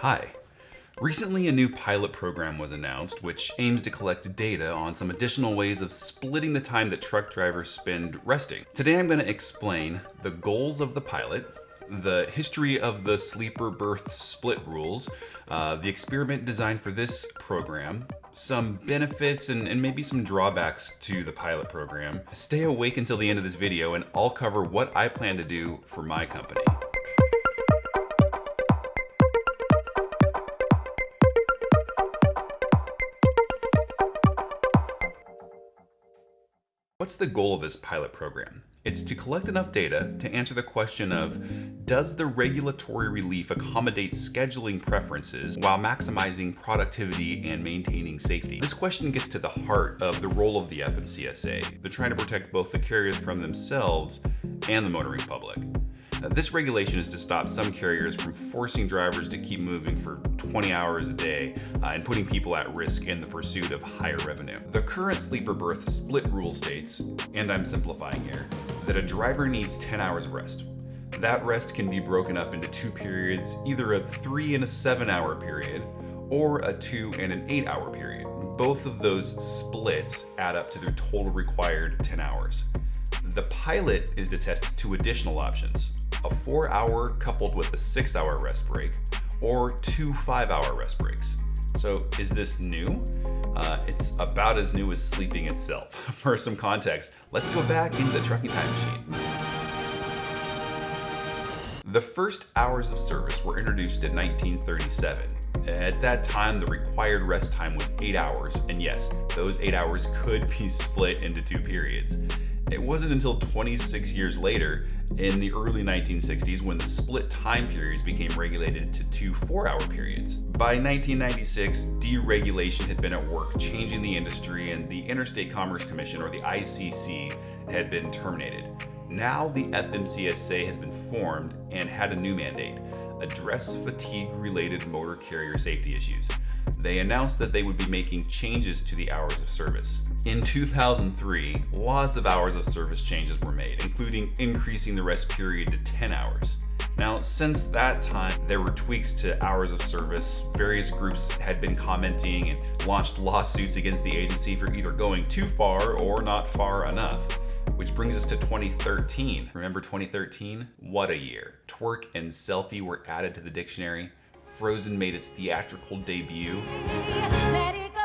Hi. Recently, a new pilot program was announced which aims to collect data on some additional ways of splitting the time that truck drivers spend resting. Today I'm going to explain the goals of the pilot, the history of the sleeper berth split rules, the experiment designed for this program, some benefits and maybe some drawbacks to the pilot program. Stay awake until the end of this video and I'll cover what I plan to do for my company. What's the goal of this pilot program? It's to collect enough data to answer the question of, does the regulatory relief accommodate scheduling preferences while maximizing productivity and maintaining safety? This question gets to the heart of the role of the FMCSA. They're trying to protect both the carriers from themselves and the motoring public. This regulation is to stop some carriers from forcing drivers to keep moving for 20 hours a day and putting people at risk in the pursuit of higher revenue. The current sleeper berth split rule states, and I'm simplifying here, that a driver needs 10 hours of rest. That rest can be broken up into two periods, either a 3 and a 7-hour period, or a 2 and an 8-hour period. Both of those splits add up to their total required 10 hours. The pilot is to test two additional options: a 4-hour coupled with a 6-hour rest break, or 2 5-hour rest breaks. So is this new? It's about as new as sleeping itself. For some context, let's go back into the trucking time machine. The first hours of service were introduced in 1937. At that time, the required rest time was 8 hours, and yes, those 8 hours could be split into two periods. It wasn't until 26 years later, in the early 1960s, when the split time periods became regulated to 2 4-hour periods. By 1996, deregulation had been at work, changing the industry, and the Interstate Commerce Commission, or the ICC, had been terminated. Now the FMCSA has been formed and had a new mandate: address fatigue-related motor carrier safety issues. They announced that they would be making changes to the hours of service. In 2003, lots of hours of service changes were made, including increasing the rest period to 10 hours. Now, since that time, there were tweaks to hours of service. Various groups had been commenting and launched lawsuits against the agency for either going too far or not far enough. Which brings us to 2013. Remember 2013? What a year. Twerk and selfie were added to the dictionary. Frozen made its theatrical debut. Let it go,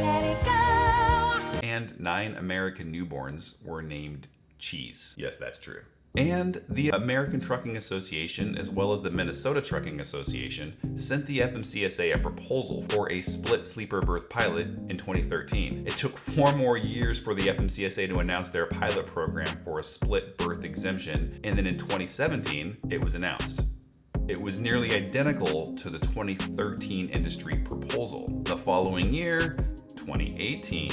let it go. And 9 American newborns were named Cheese. Yes, that's true. And the American Trucking Association, as well as the Minnesota Trucking Association, sent the FMCSA a proposal for a split sleeper berth pilot in 2013. It took 4 more years for the FMCSA to announce their pilot program for a split berth exemption, and then in 2017, it was announced. It was nearly identical to the 2013 industry proposal. The following year, 2018,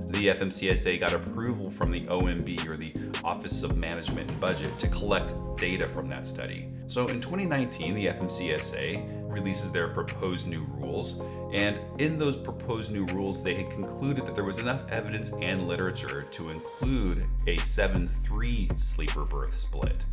the FMCSA got approval from the OMB, or the Office of Management and Budget, to collect data from that study. So in 2019, the FMCSA releases their proposed new rules, and in those proposed new rules, they had concluded that there was enough evidence and literature to include a 7-3 sleeper berth split.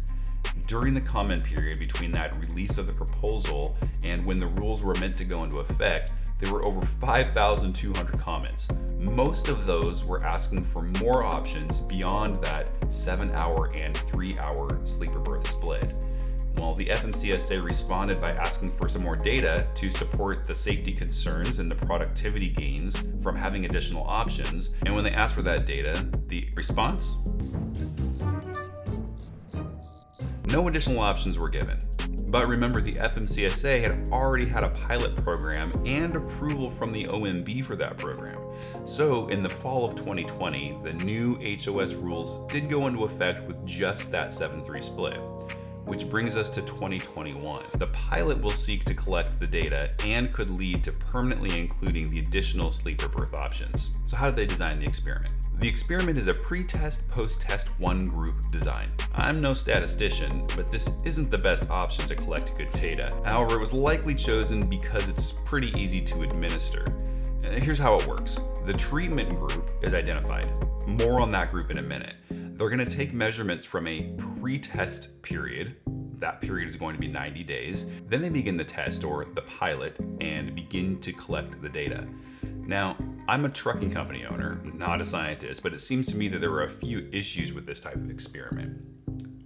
During the comment period between that release of the proposal and when the rules were meant to go into effect, there were over 5,200 comments. Most of those were asking for more options beyond that 7-hour and 3-hour sleeper berth split. Well, the FMCSA responded by asking for some more data to support the safety concerns and the productivity gains from having additional options. And when they asked for that data, the response? No additional options were given. But remember, the FMCSA had already had a pilot program and approval from the OMB for that program. So in the fall of 2020, the new HOS rules did go into effect with just that 7-3 split. Which brings us to 2021. The pilot will seek to collect the data and could lead to permanently including the additional sleeper berth options. So how did they design the experiment? The experiment is a pre-test, post-test one-group design. I'm no statistician, but this isn't the best option to collect good data. However, it was likely chosen because it's pretty easy to administer. Here's how it works. The treatment group is identified. More on that group in a minute. They're going to take measurements from a pre-test period That period is going to be 90 days. Then they begin the test, or the pilot, and begin to collect the data. Now, I'm a trucking company owner, not a scientist, but it seems to me that there are a few issues with this type of experiment.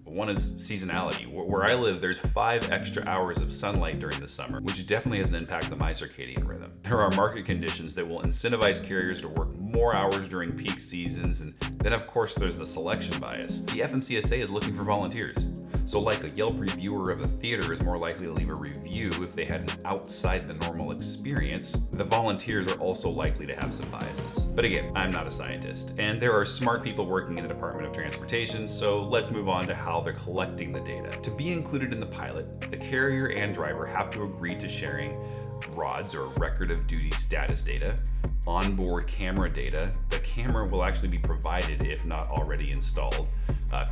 One is seasonality. Where I live, there's 5 extra hours of sunlight during the summer, which definitely has an impact on my circadian rhythm. There are market conditions that will incentivize carriers to work more hours during peak seasons, and then of course there's the selection bias. The FMCSA is looking for volunteers. So like a Yelp reviewer of a theater is more likely to leave a review if they had an outside the normal experience, the volunteers are also likely to have some biases. But again, I'm not a scientist, and there are smart people working in the Department of Transportation, so let's move on to how they're collecting the data. To be included in the pilot, the carrier and driver have to agree to sharing RODS, or record of duty status data, onboard camera data. The camera will actually be provided if not already installed,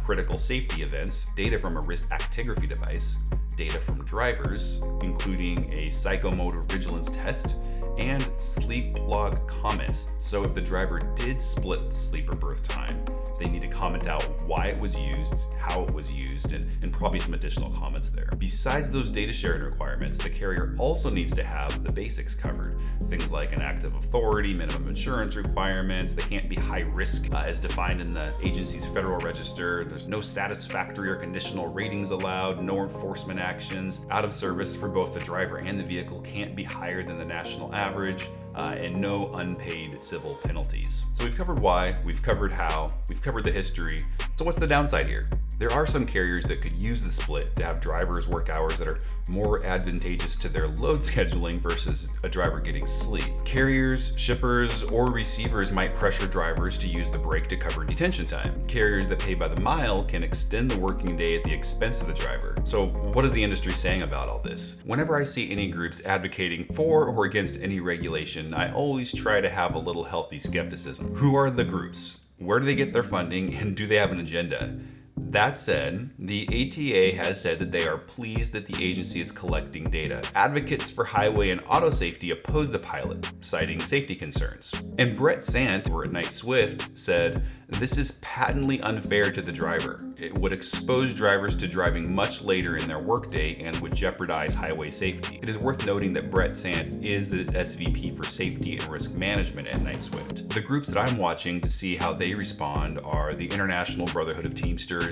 critical safety events, data from a wrist actigraphy device, data from drivers, including a psychomotor vigilance test, and sleep log comments. So if the driver did split the sleep or berth time, they need to comment out why it was used, how it was used, and probably some additional comments there. Besides those data sharing requirements, the carrier also needs to have the basics covered. Things like an active authority, minimum insurance requirements, they can't be high risk as defined in the agency's Federal Register. There's no satisfactory or conditional ratings allowed, no enforcement actions. Out of service for both the driver and the vehicle can't be higher than the national average. And no unpaid civil penalties. So we've covered why, we've covered how, we've covered the history. So what's the downside here? There are some carriers that could use the split to have drivers work hours that are more advantageous to their load scheduling versus a driver getting sleep. Carriers, shippers, or receivers might pressure drivers to use the break to cover detention time. Carriers that pay by the mile can extend the working day at the expense of the driver. So what is the industry saying about all this? Whenever I see any groups advocating for or against any regulation, I always try to have a little healthy skepticism. Who are the groups? Where do they get their funding? And do they have an agenda? That said, the ATA has said that they are pleased that the agency is collecting data. Advocates for highway and auto safety oppose the pilot, citing safety concerns. And Brett Sant over at Knight Swift said, "This is patently unfair to the driver. It would expose drivers to driving much later in their workday and would jeopardize highway safety." It is worth noting that Brett Sant is the SVP for Safety and Risk Management at Knight Swift. The groups that I'm watching to see how they respond are the International Brotherhood of Teamsters,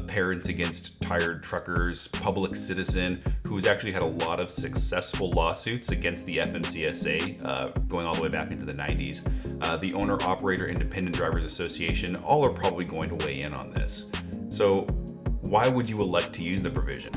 Parents Against Tired Truckers, Public Citizen, who has actually had a lot of successful lawsuits against the FMCSA going all the way back into the 90s. The Owner Operator Independent Drivers Association, all are probably going to weigh in on this. So why would you elect to use the provision?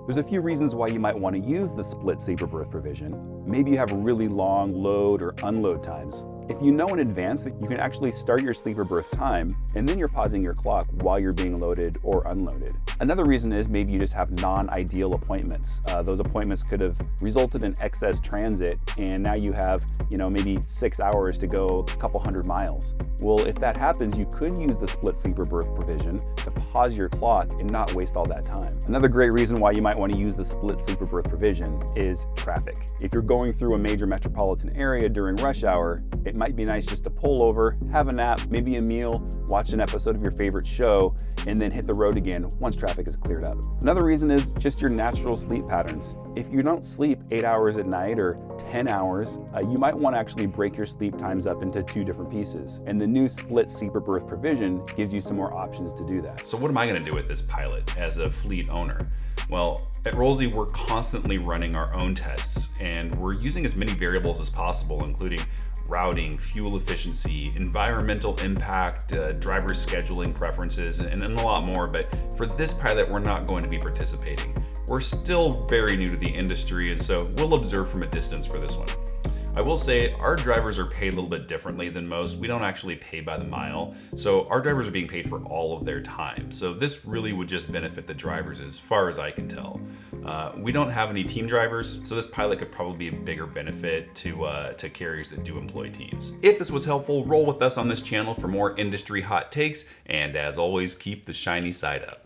There's a few reasons why you might want to use the split sleeper berth provision. Maybe you have really long load or unload times. If you know in advance that you can actually start your sleeper berth time, and then you're pausing your clock while you're being loaded or unloaded. Another reason is maybe you just have non-ideal appointments. Those appointments could have resulted in excess transit, and now you have, maybe 6 hours to go a couple hundred miles. Well, if that happens, you could use the split sleeper berth provision to pause your clock and not waste all that time. Another great reason why you might want to use the split sleeper berth provision is traffic. If you're going through a major metropolitan area during rush hour, it might be nice just to pull over, have a nap, maybe a meal, watch an episode of your favorite show, and then hit the road again once traffic is cleared up. Another reason is just your natural sleep patterns. If you don't sleep 8 hours at night or 10 hours, you might want to actually break your sleep times up into 2 different pieces. And the new split sleeper berth provision gives you some more options to do that. So what am I going to do with this pilot as a fleet owner? Well, at Rollsy, we're constantly running our own tests, and we're using as many variables as possible, including routing, fuel efficiency, environmental impact, driver scheduling preferences, and a lot more. But for this pilot, we're not going to be participating. We're still very new to the industry, and so we'll observe from a distance for this one. I will say our drivers are paid a little bit differently than most. We don't actually pay by the mile, so our drivers are being paid for all of their time. So this really would just benefit the drivers as far as I can tell. We don't have any team drivers, so this pilot could probably be a bigger benefit to carriers that do employ teams. If this was helpful, roll with us on this channel for more industry hot takes, and as always, keep the shiny side up.